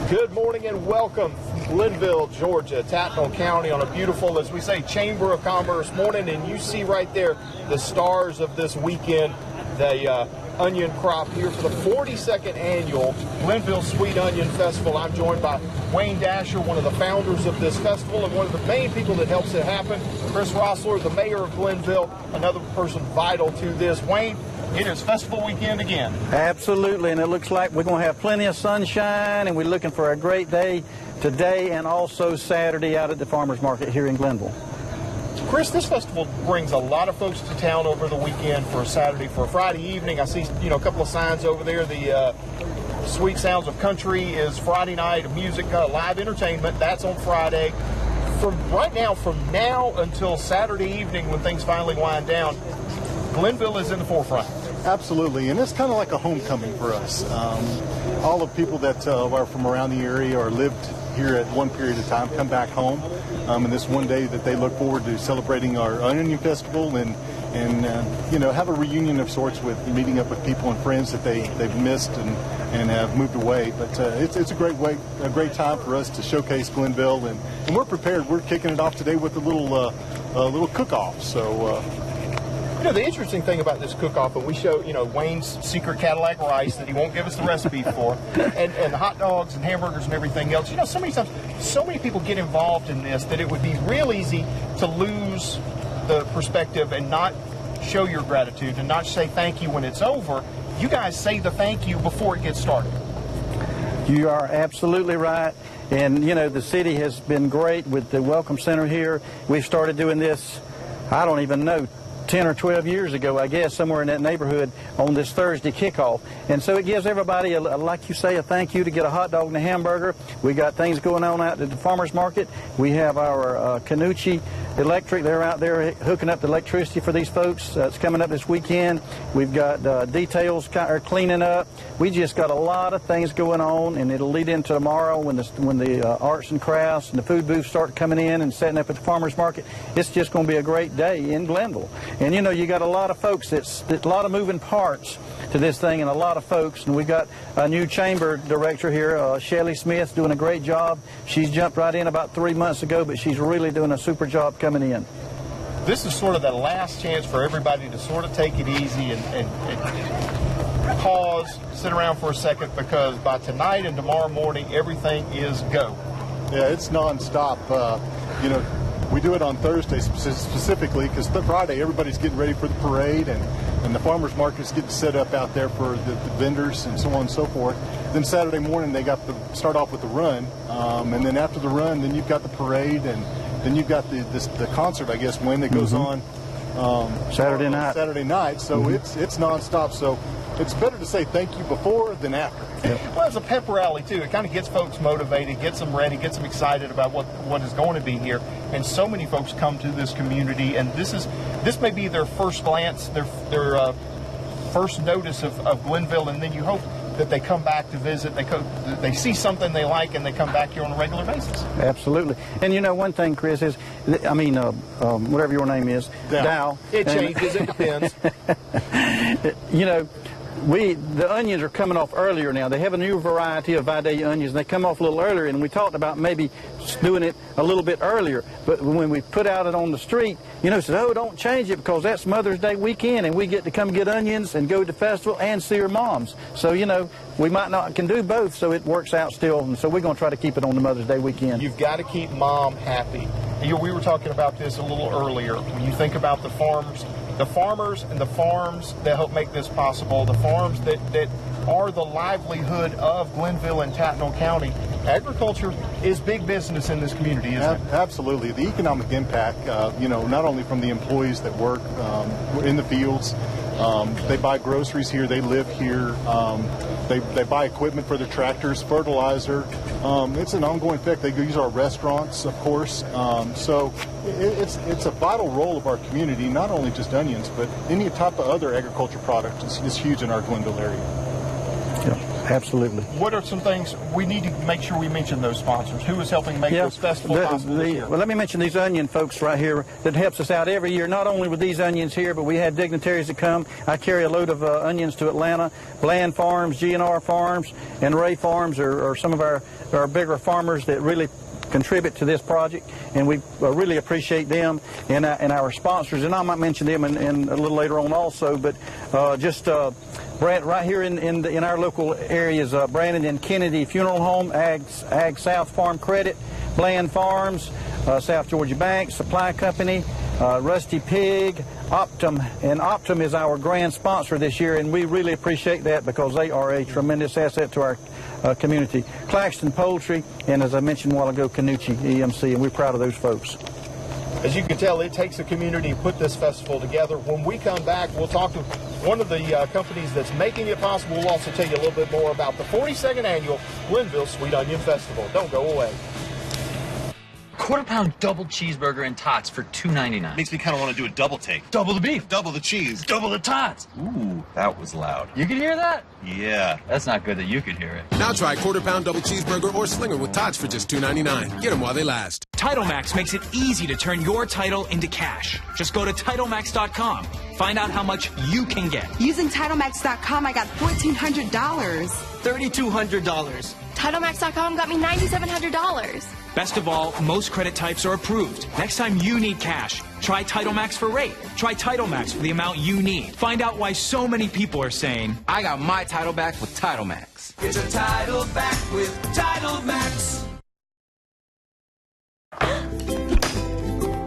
Good morning and welcome, Glenville, Georgia, Tattnall County, on a beautiful, as we say, Chamber of Commerce morning. And you see right there the stars of this weekend, the onion crop here for the 42nd annual Glenville Sweet Onion Festival. I'm joined by Wayne Dasher, one of the founders of this festival and one of the main people that helps it happen. Chris Rossler, the mayor of Glenville, another person vital to this. Wayne, it is festival weekend again. Absolutely, and it looks like we're going to have plenty of sunshine, and we're looking for a great day today and also Saturday out at the farmers market here in Glenville. Chris, this festival brings a lot of folks to town over the weekend for a Saturday, for a Friday evening. I see, a couple of signs over there. The Sweet Sounds of Country is Friday night, music, live entertainment. That's on Friday. From now until Saturday evening when things finally wind down, Glenville is in the forefront. Absolutely, and it's kind of like a homecoming for us. All the people that are from around the area or lived here at one period of time come back home, and this one day that they look forward to celebrating our Onion Festival and have a reunion of sorts with meeting up with people and friends that they've missed and have moved away. But it's a great time for us to showcase Glenville, and we're prepared. We're kicking it off today with a little cook-off. So. The interesting thing about this cook-off, and we show, Wayne's secret Cadillac rice that he won't give us the recipe for, and the hot dogs and hamburgers and everything else. So many times, so many people get involved in this that it would be real easy to lose the perspective and not show your gratitude and not say thank you when it's over. You guys say the thank you before it gets started. You are absolutely right. And, the city has been great with the Welcome Center here. We've started doing this, I don't even know, 10 or 12 years ago, I guess, somewhere in that neighborhood on this Thursday kickoff. And so it gives everybody, like you say, a thank you to get a hot dog and a hamburger. We got things going on out at the farmers market. We have our Canucci Electric. They're out there hooking up the electricity for these folks. It's coming up this weekend. We've got details cleaning up. We just got a lot of things going on, and it'll lead into tomorrow when the arts and crafts and the food booths start coming in and setting up at the farmers market. It's just going to be a great day in Glenville. And you got a lot of folks, it's a lot of moving parts to this thing and a lot of folks. And we've got a new chamber director here, Shelly Smith, doing a great job. She's jumped right in about 3 months ago, but she's really doing a super job coming in. This is sort of the last chance for everybody to sort of take it easy and pause, sit around for a second, because by tonight and tomorrow morning, everything is go. Yeah, it's nonstop. We do it on Thursday specifically because Friday everybody's getting ready for the parade and the farmers market's getting set up out there for the vendors and so on and so forth. Then Saturday morning they start off with the run, and then after the run, then you've got the parade, and then you've got the concert, I guess, when it goes on Saturday night. So it's nonstop. So it's better to say thank you before than after. Well, it's a pep rally, too. It kind of gets folks motivated, gets them ready, gets them excited about what is going to be here. And so many folks come to this community, and this may be their first glance, their first notice of Glenville, and then you hope that they come back to visit, they see something they like, and they come back here on a regular basis. Absolutely. And one thing, Chris, is, whatever your name is, Dow. It changes, it depends. The onions are coming off earlier now. They have a new variety of Vidalia onions, and they come off a little earlier, and we talked about maybe doing it a little bit earlier. But when we put out it on the street, said, oh, don't change it because that's Mother's Day weekend, and we get to come get onions and go to the festival and see our moms. So, we might not can do both, so it works out still. And so we're going to try to keep it on the Mother's Day weekend. You've got to keep Mom happy. We were talking about this a little earlier. When you think about the farmers and the farms that help make this possible, the farms that are the livelihood of Glenville and Tattnall County, agriculture is big business in this community, isn't it? Absolutely. The economic impact, not only from the employees that work in the fields, they buy groceries here, they live here, they buy equipment for their tractors, fertilizer. It's an ongoing effect. They use our restaurants, of course. So it's a vital role of our community, not only just onions, but any type of other agriculture product is huge in our Glenville area. Yeah. Absolutely. What are some things we need to make sure we mention those sponsors? Who is helping make this festival possible this year? Well, let me mention these onion folks right here that helps us out every year, not only with these onions here, but we have dignitaries that come. I carry a load of onions to Atlanta. Bland Farms, GNR Farms, and Ray Farms are some of our bigger farmers that really contribute to this project, and we really appreciate them and our sponsors. And I might mention them in a little later on also, but Brad, right here in our local areas, Brandon and Kennedy Funeral Home, Ag South Farm Credit, Bland Farms, South Georgia Bank, Supply Company, Rusty Pig, Optum, and Optum is our grand sponsor this year, and we really appreciate that because they are a tremendous asset to our community. Claxton Poultry, and as I mentioned a while ago, Canucci EMC, and we're proud of those folks. As you can tell, it takes a community to put this festival together. When we come back, we'll talk to one of the companies that's making it possible. We'll also tell you a little bit more about the 42nd annual Glenville Sweet Onion Festival. Don't go away. Quarter-pound double cheeseburger and tots for $2.99. Makes me kind of want to do a double take. Double the beef. Double the cheese. Double the tots. Ooh, that was loud. You can hear that? Yeah. That's not good that you could hear it. Now try quarter-pound double cheeseburger or slinger with tots for just $2.99. Get them while they last. TitleMax makes it easy to turn your title into cash. Just go to TitleMax.com. Find out how much you can get. Using TitleMax.com, I got $1,400. $3,200. TitleMax.com got me $9,700. Best of all, most credit types are approved. Next time you need cash, try TitleMax for rate. Try TitleMax for the amount you need. Find out why so many people are saying, I got my title back with TitleMax. Get your title back with TitleMax.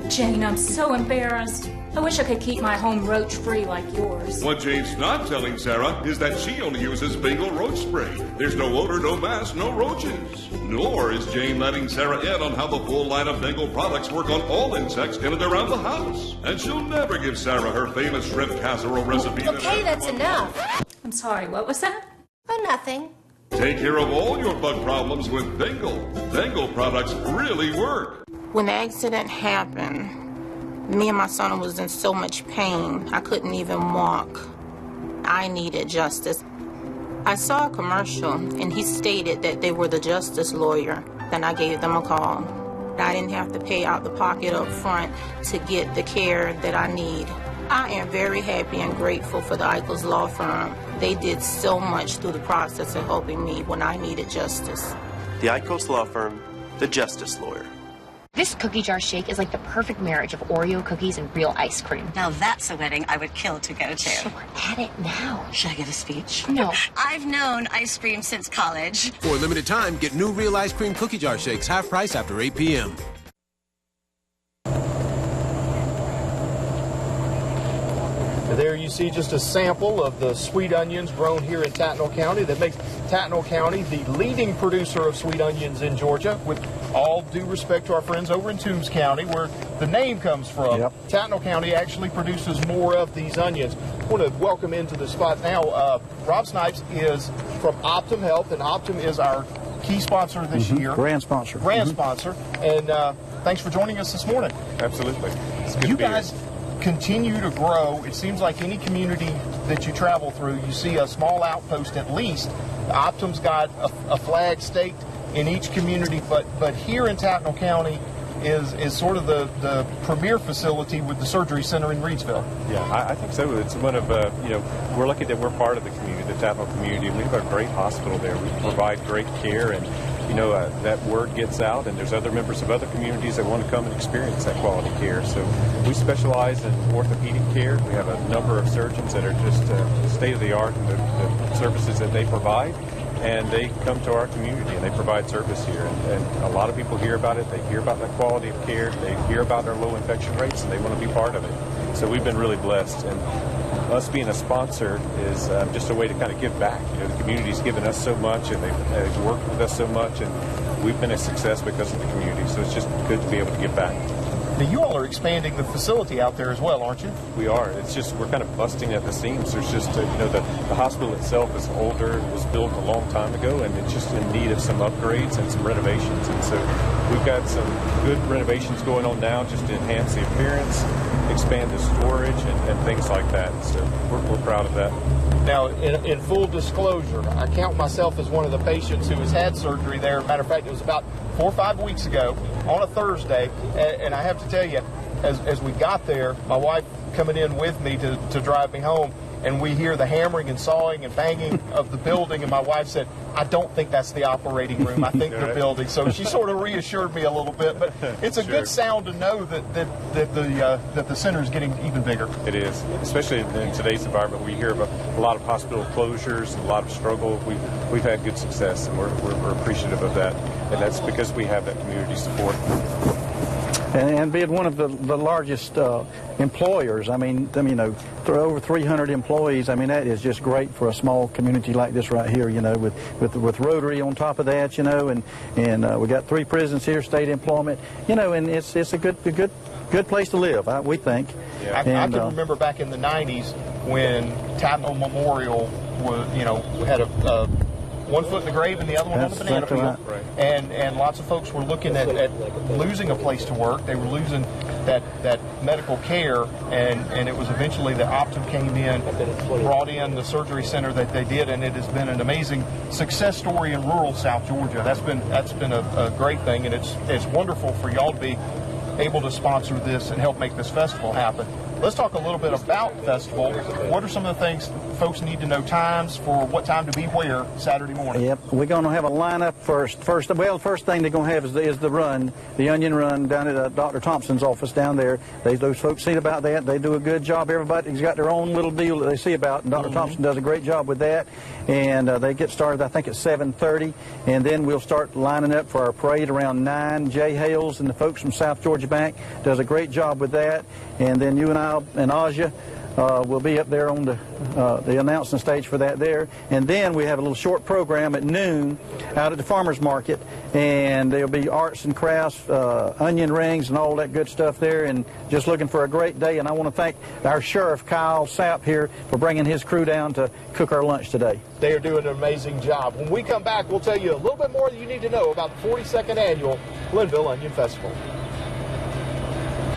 Jane, I'm so embarrassed. I wish I could keep my home roach-free like yours. What Jane's not telling Sarah is that she only uses Bengal roach spray. There's no odor, no mass, no roaches. Nor is Jane letting Sarah in on how the full line of Bengal products work on all insects in and around the house. And she'll never give Sarah her famous shrimp casserole recipe. Okay, that's enough. I'm sorry, what was that? Oh, nothing. Take care of all your bug problems with Bengal. Bengal products really work. When the accident happened, me and my son was in so much pain, I couldn't even walk. I needed justice. I saw a commercial, and he stated that they were the justice lawyer. Then I gave them a call. I didn't have to pay out the pocket up front to get the care that I need. I am very happy and grateful for the Eichels Law Firm. They did so much through the process of helping me when I needed justice. The Eichels Law Firm, the justice lawyer. This cookie jar shake is like the perfect marriage of Oreo cookies and real ice cream. Now that's a wedding I would kill to go to. Sure, at it now. Should I give a speech? No. I've known ice cream since college. For a limited time, get new real ice cream cookie jar shakes half price after 8 p.m. There you see just a sample of the sweet onions grown here in Tattnall County that makes Tattnall County the leading producer of sweet onions in Georgia, with all due respect to our friends over in Toombs County, where the name comes from. Yep. Tattnall County actually produces more of these onions. I want to welcome into the spot now, Rob Snipes is from Optum Health, and Optum is our key sponsor this year. Grand sponsor. Sponsor. And thanks for joining us this morning. Absolutely. It's good you to be guys here. Continue to grow. It seems like any community that you travel through, you see a small outpost at least. Optum's got a flag staked in each community, but here in Tattnall County is sort of the premier facility with the surgery center in Reidsville. Yeah, I think so. It's one of, we're lucky that we're part of the community, the Tattnall community. We have a great hospital there. We provide great care, and that word gets out, and there's other members of other communities that want to come and experience that quality care. So we specialize in orthopedic care. We have a number of surgeons that are just state-of-the-art in the services that they provide, and they come to our community and they provide service here. And a lot of people hear about it. They hear about that quality of care. They hear about our low infection rates, and they want to be part of it. So we've been really blessed. And us being a sponsor is just a way to kind of give back. The community's given us so much, and they've worked with us so much, and we've been a success because of the community. So it's just good to be able to give back. Now, you all are expanding the facility out there as well, aren't you? We are. It's just we're kind of busting at the seams. There's just the hospital itself is older. It was built a long time ago, and it's just in need of some upgrades and some renovations. And so we've got some good renovations going on now just to enhance the appearance. expand the storage and things like that. So we're proud of that. Now, in full disclosure, I count myself as one of the patients who has had surgery there. Matter of fact, it was about 4 or 5 weeks ago on a Thursday, and I have to tell you, as we got there, my wife coming in with me to drive me home, and we hear the hammering and sawing and banging of the building, and my wife said, I don't think that's the operating room. I think they're building. So she sort of reassured me a little bit, but it's a good sound to know that the center is getting even bigger. It is, especially in today's environment. We hear about a lot of hospital closures and a lot of struggle. We've had good success, and we're appreciative of that, and that's because we have that community support. And being one of the largest employers, I mean, over 300 employees. I mean, that is just great for a small community like this right here. You know, with Rotary on top of that. You know, and we got 3 prisons here, state employment. You know, and it's a good place to live. We think. Yeah. I can remember back in the '90s when Tatnall Memorial was, had a one foot in the grave and the other one on the banana field. Right. And lots of folks were looking at losing a place to work. They were losing that medical care, and it was eventually that Optum came in, brought in the surgery center that they did, and it has been an amazing success story in rural South Georgia. That's been a great thing, and it's wonderful for y'all to be able to sponsor this and help make this festival happen. Let's talk a little bit about the festival. What are some of the things folks need to know? Times for what time to be where Saturday morning? Yep, we're going to have a lineup first. The first thing they're going to have is the run, the Onion Run down at Dr. Thompson's office down there. Those folks see about that. They do a good job. Everybody's got their own little deal that they see about, and Dr. Thompson does a great job with that. And they get started, I think, at 7:30, and then we'll start lining up for our parade around 9. Jay Hales and the folks from South Georgia Bank does a great job with that. And then you and I and Aja will be up there on the announcing stage for that there. And then we have a little short program at noon out at the farmers market, and there'll be arts and crafts, onion rings and all that good stuff there, and just looking for a great day. And I want to thank our Sheriff Kyle Sapp here for bringing his crew down to cook our lunch today. They are doing an amazing job. When we come back, we'll tell you a little bit more that you need to know about the 42nd annual Glenville Onion Festival.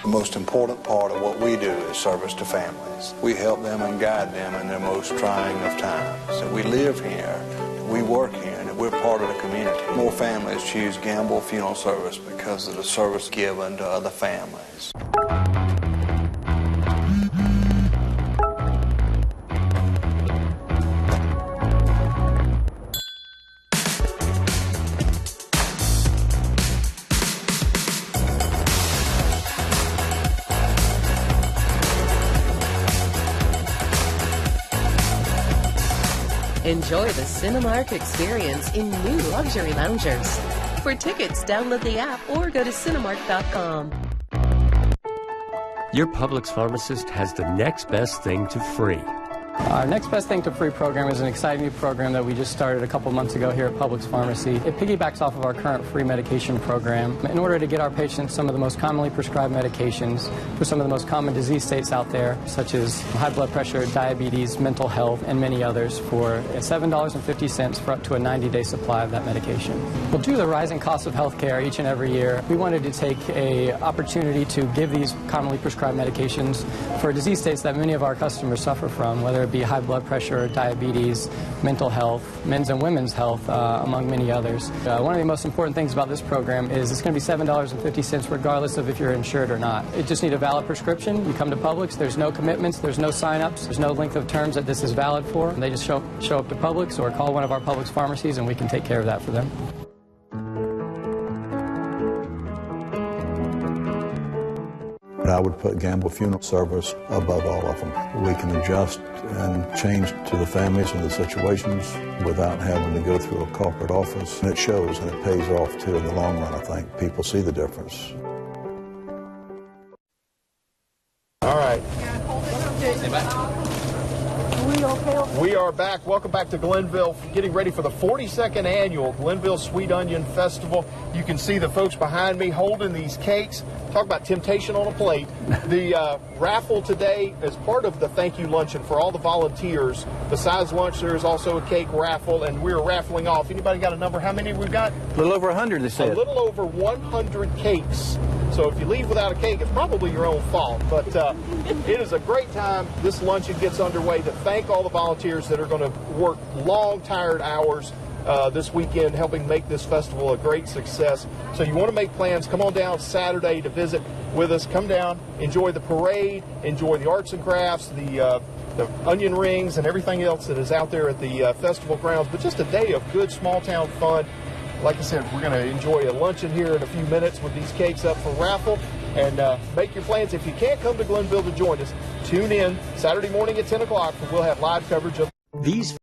The most important part of what we do is service to families. We help them and guide them in their most trying of times. And we live here, we work here, and we're part of the community. More families choose Gamble Funeral Service because of the service given to other families. Enjoy the Cinemark experience in new luxury loungers. For tickets, download the app or go to Cinemark.com. Your Publix pharmacist has the next best thing to free. Our Next Best Thing to Free program is an exciting new program that we just started a couple months ago here at Publix Pharmacy. It piggybacks off of our current free medication program in order to get our patients some of the most commonly prescribed medications for some of the most common disease states out there, such as high blood pressure, diabetes, mental health, and many others for $7.50 for up to a 90-day supply of that medication. Well, due to the rising cost of health care each and every year, we wanted to take an opportunity to give these commonly prescribed medications for disease states that many of our customers suffer from, whether it be high blood pressure, diabetes, mental health, men's and women's health, among many others. One of the most important things about this program is it's going to be $7.50 regardless of if you're insured or not. You just need a valid prescription. You come to Publix. There's no commitments. There's no sign-ups. There's no length of terms that this is valid for. They just show up to Publix or call one of our Publix pharmacies, and we can take care of that for them. I would put Gamble Funeral Service above all of them. We can adjust and change to the families and the situations without having to go through a corporate office. And it shows, and it pays off too in the long run, I think. People see the difference. All right. We are back. Welcome back to Glenville. Getting ready for the 42nd annual Glenville Sweet Onion Festival. You can see the folks behind me holding these cakes. talk about temptation on a plate. The raffle today is part of the thank you luncheon for all the volunteers. Besides lunch, there is also a cake raffle, and we're raffling off. Anybody got a number? How many we've got? A little over 100, they said. A little over 100 cakes. So if you leave without a cake, it's probably your own fault. But it is a great time. This luncheon gets underway to thank all the volunteers that are going to work long, tired hours this weekend, helping make this festival a great success. So you want to make plans. Come on down Saturday to visit with us. Come down, enjoy the parade, enjoy the arts and crafts, the onion rings, and everything else that is out there at the festival grounds. But just a day of good small-town fun. Like I said, we're going to enjoy a luncheon here in a few minutes with these cakes up for raffle. And make your plans. If you can't come to Glenville to join us, tune in Saturday morning at 10 o'clock, and we'll have live coverage of these